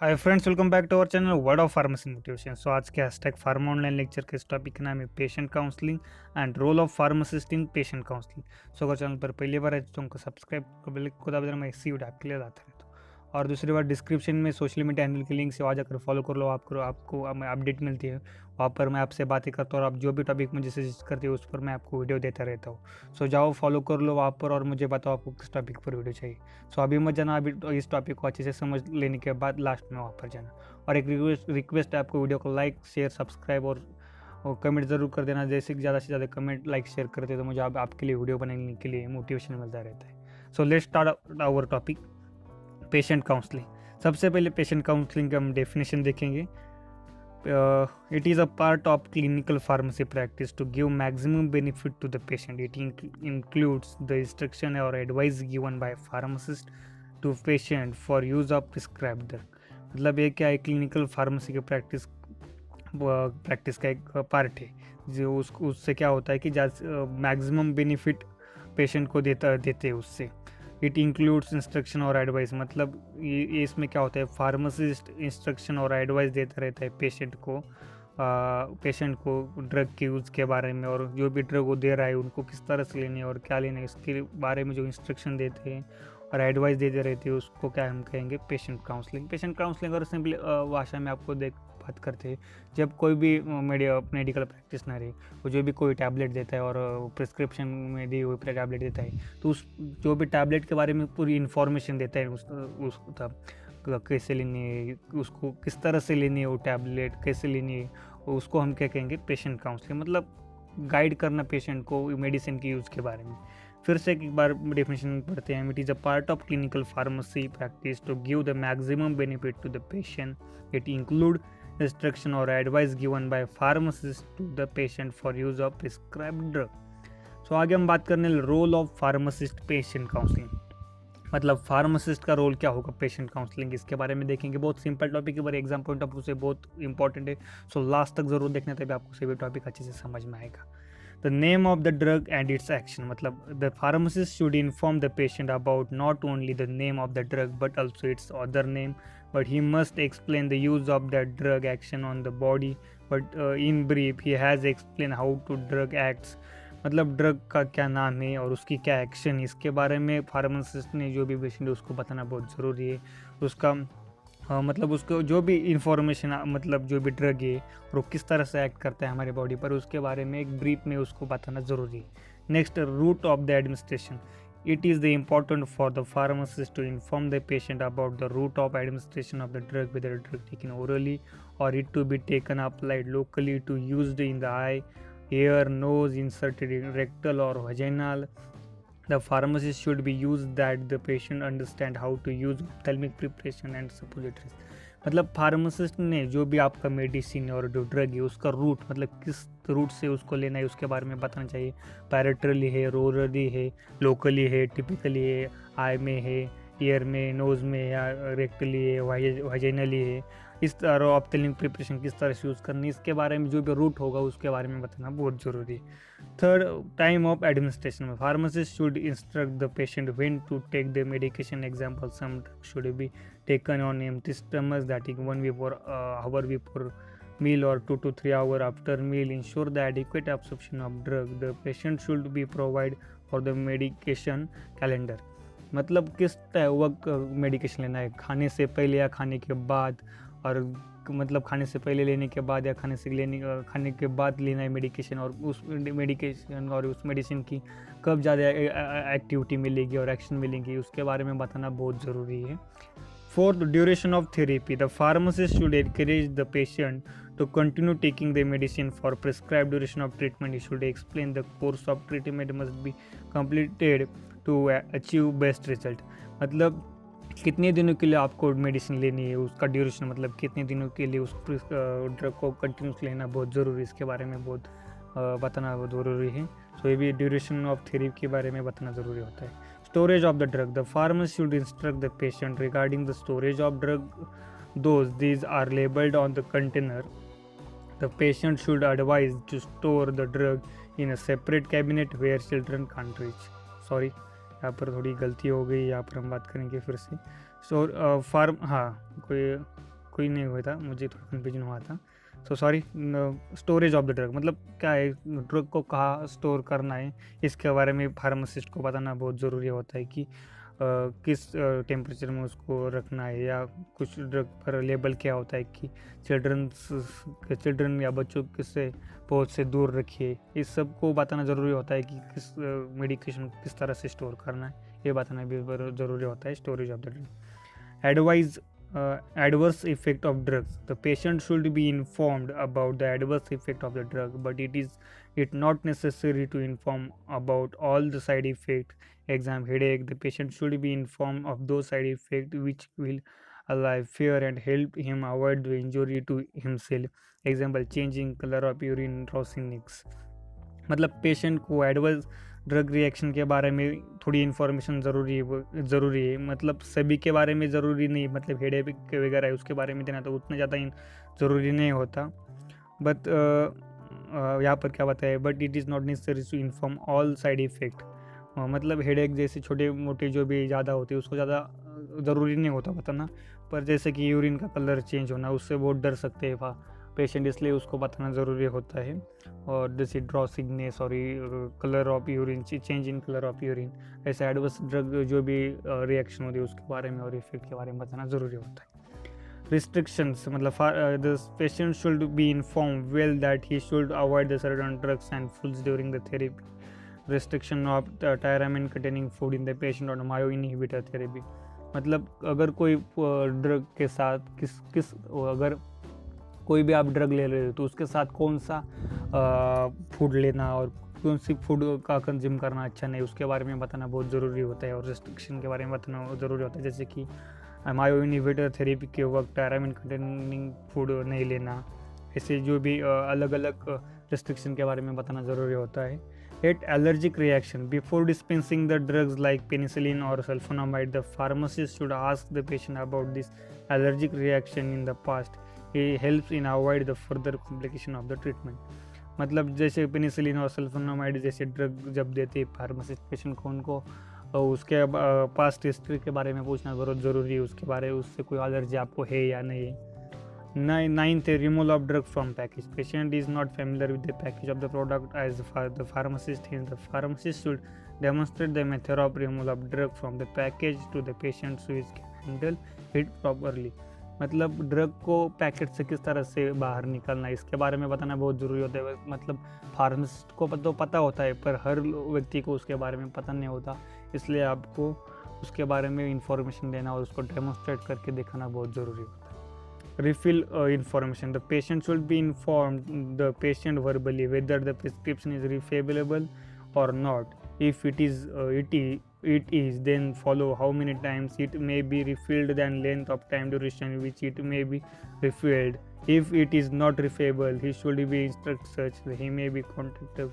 Hi friends, welcome back to our channel word of pharmacy motivation. So आज के hashtag pharma online lecture के इस topic का नाम है patient counselling and role of pharmacist in patient counselling. So अगर channel पर पहली बार है तो उनको सब्सक्राइब को दबा देना, मैं इसी वीडियो आपके लिए लाता रहता हूँ। और दूसरी बात, डिस्क्रिप्शन में सोशल मीडिया हैंडल की लिंक से वहाँ जाकर फॉलो कर लो, आपको अपडेट मिलती है। वहाँ पर मैं आपसे बातें करता हूँ और आप जो भी टॉपिक मुझे सजेस्ट करते हो उस पर मैं आपको वीडियो देता रहता हूँ। सो जाओ फॉलो कर लो वहाँ पर और मुझे बताओ आपको किस टॉपिक पर वीडियो चाहिए। सो अभी मत जाना, अभी इस टॉपिक को अच्छे से समझ लेने के बाद लास्ट में वहाँ पर जाना। और एक रिक्वेस्ट है आपको, वीडियो को लाइक शेयर सब्सक्राइब और कमेंट ज़रूर कर देना। जैसे कि ज़्यादा से ज़्यादा कमेंट लाइक शेयर करते तो मुझे आपके लिए वीडियो बनाने के लिए मोटिवेशन मिलता रहता है। So let's start our topic, patient counselling. सबसे पहले पेशेंट काउंसलिंग का हम डेफिनेशन देखेंगे। It is a part of clinical pharmacy practice to give maximum benefit to the patient. It includes the instruction or advice given by pharmacist to patient for use of prescribed drug. मतलब ये क्या है, clinical pharmacy की practice का एक part है जो उससे क्या होता है कि मैक्सिमम बेनिफिट पेशेंट को देते हैं उससे। इट इंक्लूड्स इंस्ट्रक्शन और एडवाइस, मतलब ये इसमें क्या होता है, फार्मासिस्ट इंस्ट्रक्शन और एडवाइस देता रहता है पेशेंट को ड्रग के यूज़ के बारे में, और जो भी ड्रग वो दे रहा है उनको किस तरह से लेनी है और क्या लेना है इसके बारे में जो इंस्ट्रक्शन देते हैं और एडवाइस देते रहते हैं उसको क्या हम कहेंगे, पेशेंट काउंसलिंग। पेशेंट काउंसलिंग और सिंपली भाषा में आपको बात करते हैं, जब कोई भी मेडिकल प्रैक्टिशनर है वो जो भी कोई टैबलेट देता है और प्रिस्क्रिप्शन में दी हुई टैबलेट देता है तो उस जो भी टैबलेट के बारे में पूरी इन्फॉर्मेशन देता है, उस कैसे लेनी है, उसको किस तरह से लेनी है, वो टैबलेट कैसे लेनी है, उसको हम क्या कहेंगे, पेशेंट काउंसलिंग। मतलब गाइड करना पेशेंट को मेडिसिन के यूज़ के बारे में। फिर से एक बार डेफिनेशन पढ़ते हैं। It is a part of clinical pharmacy practice to give the maximum benefit to the patient. It include instruction or advice given by pharmacist to the patient for use of prescribed drug. So आगे हम बात करने role of pharmacist patient counselling, मतलब pharmacist का role क्या होगा patient counselling, इसके बारे में देखेंगे। बहुत सिंपल टॉपिक है पर एग्जाम पॉइंट ऑफ व्यू से बहुत इंपॉर्टेंट है। सो लास्ट तक जरूर देखना, तभी आपको सभी टॉपिक अच्छे से समझ में आएगा। The name of the drug and its action, मतलब the pharmacist should inform the patient about not only the name of the drug but also its other name, but he must explain the use of that drug action on the body, but in brief he has explained how to drug acts, मतलब drug का क्या नाम है और उसकी क्या action है इसके बारे में फार्मासिस्ट ने जो भी पेशेंट है उसको बताना बहुत ज़रूरी है। उसका मतलब उसको जो भी इंफॉर्मेशन, मतलब जो भी ड्रग है और वो किस तरह से एक्ट करता है हमारे बॉडी पर, उसके बारे में एक ब्रीफ में उसको बताना ज़रूरी है। Next, route of the administration. It is the important for the pharmacist to inform the patient about the route of administration of the drug, whether the drug taken orally or it to be taken applied locally to used in the eye, ear, nose, inserted in rectal or vaginal. The pharmacist should be used that the patient understand how to use ophthalmic preparation and suppositories. मतलब pharmacist ने जो भी आपका medicine और जो drug है उसका root, मतलब किस रूट से उसको लेना है उसके बारे में बताना चाहिए। पैरेट्रली है, रोरली है, लोकली है, टिपिकली है, आई में है, ईयर में, नोज़ में, या रेक्टली है, वाइजेनली है, इस तरह ऑप्थेल्मिक प्रिपरेशन किस तरह से यूज़ करनी है इसके बारे में जो भी रूट होगा उसके बारे में बताना बहुत ज़रूरी है। थर्ड, टाइम ऑफ एडमिनिस्ट्रेशन में pharmacist should instruct the patient when to take the medication. Example, some drug should be taken on empty stomach, that is 1 hour before meal or 2 to 3 hours after meal. Ensure the adequate absorption of drug. The patient should be provided for the medication calendar, मतलब किस वक्त medication लेना है, खाने से पहले या खाने के बाद, और मतलब खाने से पहले लेने के बाद या खाने के बाद लेना है मेडिकेशन, और उस मेडिकेशन और उस मेडिसिन की कब ज़्यादा एक्टिविटी मिलेगी और एक्शन मिलेगी उसके बारे में बताना बहुत ज़रूरी है। Fourth, duration of therapy. The pharmacist should encourage the patient to continue taking the medicine for prescribed duration of treatment. He should explain the course of treatment must be completed to achieve best result. मतलब कितने दिनों के लिए आपको medicine लेनी है, उसका duration, मतलब कितने दिनों के लिए उस ड्रग को कंटिन्यूस लेना बहुत ज़रूरी है, इसके बारे में बहुत बताना बहुत ज़रूरी है। सो ये भी ड्यूरेशन ऑफ थेरेपी के बारे में बताना ज़रूरी होता है। Storage of the drug. The pharmacist should instruct the patient regarding the storage of drug, these are labeled on the container. The patient should advise to store the drug in a separate cabinet where children can't reach. Sorry, यहाँ पर थोड़ी गलती हो गई, यहाँ पर हम बात करेंगे फिर से। कोई कोई नहीं हुआ था, मुझे थोड़ा कन्फ्यूजन हुआ था, so sorry. Storage of the drug मतलब क्या है, ड्रग को कहाँ स्टोर करना है, इसके बारे में फार्मासिस्ट को बताना बहुत ज़रूरी होता है कि किस टेम्परेचर में उसको रखना है, या कुछ ड्रग पर लेबल क्या होता है कि चिल्ड्रन या बच्चों से पहुँच से दूर रखिए। इस सब को बताना ज़रूरी होता है कि किस मेडिकेशन किस तरह से स्टोर करना है, ये बताना भी ज़रूरी होता है। Storage of the drug. Advise adverse effect of drugs. The patient should be informed about the adverse effect of the drug, but it not necessary to inform about all the side effects. Exam headache. The patient should be informed of those side effects which will allay fear and help him avoid the injury to himself. Example, changing color of urine, ड्रॉसिनिक्स। मतलब patient को adverse drug reaction के बारे में थोड़ी information ज़रूरी है, मतलब सभी के बारे में ज़रूरी नहीं, मतलब हेडेक वगैरह है उसके बारे में देना तो उतना ज़्यादा ज़रूरी नहीं होता। बट यहाँ पर क्या बताया, but it is not necessary to inform all side effect. मतलब हेडेक जैसे छोटे मोटे जो भी ज़्यादा होते हैं उसको ज़्यादा ज़रूरी नहीं होता बताना, पर जैसे कि यूरिन का कलर चेंज होना उससे बहुत डर सकते हैं पेशेंट, इसलिए उसको बताना ज़रूरी होता है। और जैसे ड्रॉसिगनेस और colour of urine, change in colour of urine, ऐसे एडवर्स ड्रग जो भी रिएक्शन होती है उसके बारे में और इफेक्ट के बारे में बताना ज़रूरी होता है। रिस्ट्रिक्शंस मतलब the patient should be inform well that he should avoid the certain drugs and foods during the therapy. Restriction of tyramine containing food in the patient और मायो इनहिबिटर थेरेपी। मतलब अगर कोई ड्रग के साथ अगर कोई भी आप ड्रग ले रहे हो तो उसके साथ कौन सा फूड लेना और कौन सी फूड का कंज्यूम करना अच्छा नहीं, उसके बारे में बताना बहुत ज़रूरी होता है। और रिस्ट्रिक्शन के बारे में बताना ज़रूरी होता है, जैसे कि मायो इनहिबिटर थेरेपी के वक्त टायरामिन कंटेनिंग फूड नहीं लेना, ऐसे जो भी अलग अलग रिस्ट्रिक्शन के बारे में बताना ज़रूरी होता है। At allergic reaction before dispensing the drugs like penicillin और sulphonamide, the pharmacist should ask the patient about this allergic reaction in the past. He helps in avoid the further complication of the treatment। मतलब जैसे penicillin और sulphonamide जैसे drug जब देते हैं pharmacist patient को, उनको उसके पास्ट हिस्ट्री के बारे में पूछना बहुत ज़रूरी है, उससे कोई एलर्जी आपको है या नहीं है। Ninth, removal of drug from package. Patient is not familiar with the package of the product as the pharmacist should demonstrate the method of removal of drug from the package to the patient so is can handle it properly. मतलब drug को packet से किस तरह से बाहर निकालना है इसके बारे में बताना बहुत ज़रूरी होता है। मतलब फार्मासिस्ट को तो पता होता है, पर हर व्यक्ति को उसके बारे में पता नहीं होता, इसलिए आपको उसके बारे में इंफॉर्मेशन देना और उसको डेमोन्स्ट्रेट करके दिखाना बहुत ज़रूरी होता है। Refill information. The patient should be informed the patient verbally whether the prescription is refillable और not. If it is, then follow how many times it may be refilled, then length of time duration which it may be refilled. If it is not refillable, he should be instructed such that he may be contact a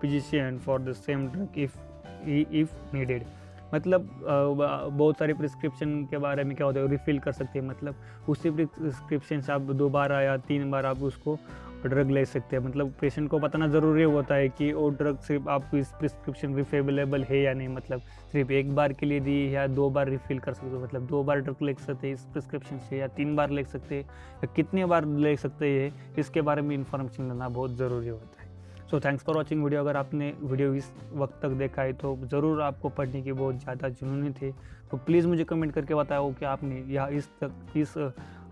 physician for the same drug if needed। मतलब बहुत सारे prescription के बारे में क्या होता है, refill कर सकते हैं, मतलब उसी प्रिस्क्रिप्शन से आप 2 बार या 3 बार आप उसको ड्रग ले सकते हैं। मतलब पेशेंट को बताना ज़रूरी होता है कि वो ड्रग सिर्फ आपको इस प्रिस्क्रिप्शन रिफिलेबल है या नहीं, मतलब सिर्फ 1 बार के लिए दी या 2 बार रिफ़िल कर सकते हो, मतलब 2 बार ड्रग ले सकते हैं इस प्रिस्क्रिप्शन से या 3 बार ले सकते हैं या कितने बार ले सकते हैं, इसके बारे में इंफॉर्मेशन देना बहुत ज़रूरी होता है। So thanks for watching video. अगर आपने वीडियो इस वक्त तक देखा है तो ज़रूर आपको पढ़ने की बहुत ज़्यादा जुनूनी थे, तो प्लीज़ मुझे कमेंट करके बताओ कि आपने या इस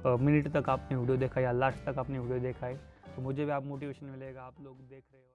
मिनट तक आपने वीडियो देखा या लास्ट तक आपने वीडियो देखा है, तो मुझे भी आप मोटिवेशन मिलेगा। आप लोग देख रहे हो।